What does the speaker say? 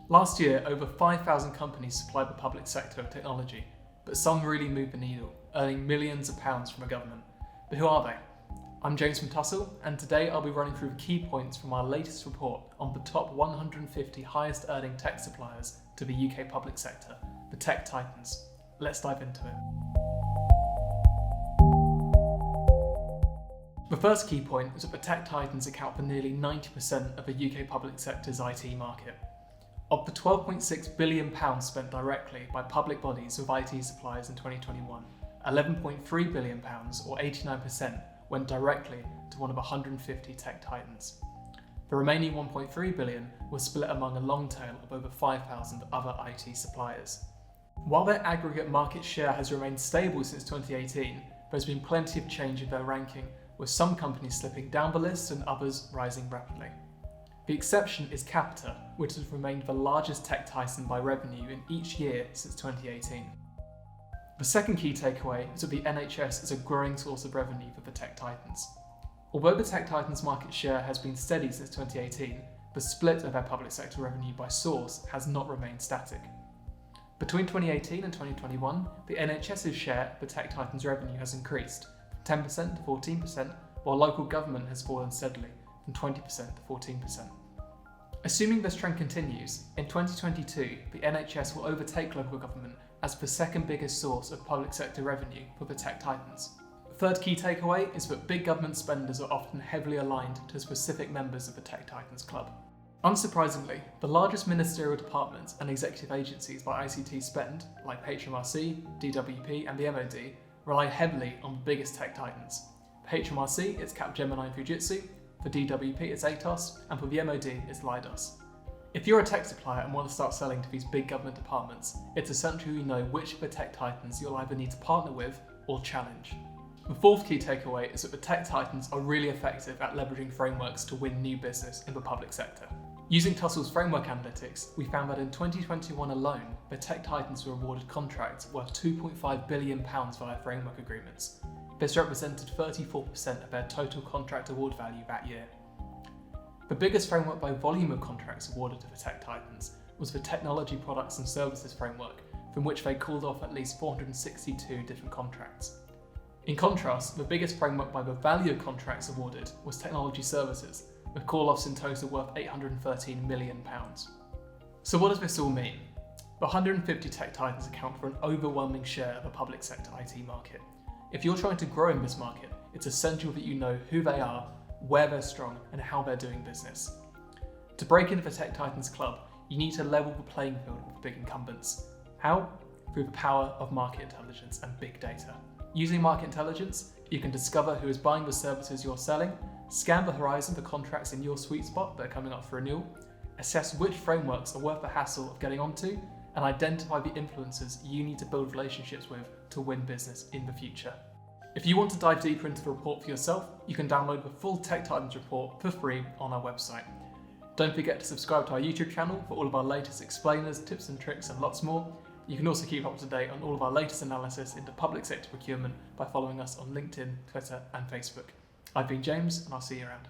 Last year, over 5,000 companies supplied the public sector with technology, but some really moved the needle, earning millions of pounds from a government. But who are they? I'm James from Tussell, and today I'll be running through key points from our latest report on the top 150 highest earning tech suppliers to the UK public sector, the Tech Titans. Let's dive into it. The first key point is that the Tech Titans account for nearly 90% of the UK public sector's IT market. Of the £12.6 billion spent directly by public bodies with IT suppliers in 2021, £11.3 billion, or 89%, went directly to one of 150 Tech Titans. The remaining £1.3 billion was split among a long tail of over 5,000 other IT suppliers. While their aggregate market share has remained stable since 2018, there's been plenty of change in their ranking, with some companies slipping down the list and others rising rapidly. The exception is Capita, which has remained the largest Tech Titan by revenue in each year since 2018. The second key takeaway is that the NHS is a growing source of revenue for the Tech Titans. Although the Tech Titans' market share has been steady since 2018, the split of their public sector revenue by source has not remained static. Between 2018 and 2021, the NHS's share of the Tech Titans' revenue has increased from 10% to 14%, while local government has fallen steadily from 20% to 14%. Assuming this trend continues, in 2022, the NHS will overtake local government as the second biggest source of public sector revenue for the Tech Titans. The third key takeaway is that big government spenders are often heavily aligned to specific members of the Tech Titans Club. Unsurprisingly, the largest ministerial departments and executive agencies by ICT spend, like HMRC, DWP and the MOD, rely heavily on the biggest Tech Titans. For HMRC, it's Capgemini and Fujitsu, for DWP it's Atos, and for the MOD it's Leidos. If you're a tech supplier and want to start selling to these big government departments, it's essential you know which of the Tech Titans you'll either need to partner with or challenge. The fourth key takeaway is that the Tech Titans are really effective at leveraging frameworks to win new business in the public sector. Using Tussell's framework analytics, we found that in 2021 alone, the Tech Titans were awarded contracts worth £2.5 billion for their framework agreements. This represented 34% of their total contract award value that year. The biggest framework by volume of contracts awarded to the Tech Titans was the Technology Products and Services framework, from which they called off at least 462 different contracts. In contrast, the biggest framework by the value of contracts awarded was Technology Services, with call-offs in total worth £813 million. So what does this all mean? The 150 Tech Titans account for an overwhelming share of the public sector IT market. If you're trying to grow in this market, it's essential that you know who they are, where they're strong, and how they're doing business. To break into the Tech Titans Club, you need to level the playing field with big incumbents. How? Through the power of market intelligence and big data. Using market intelligence, you can discover who is buying the services you're selling, scan the horizon for contracts in your sweet spot that are coming up for renewal, assess which frameworks are worth the hassle of getting onto, and identify the influencers you need to build relationships with to win business in the future. If you want to dive deeper into the report for yourself, you can download the full Tech Titans report for free on our website. Don't forget to subscribe to our YouTube channel for all of our latest explainers, tips and tricks and lots more. You can also keep up to date on all of our latest analysis into public sector procurement by following us on LinkedIn, Twitter and Facebook. I've been James and I'll see you around.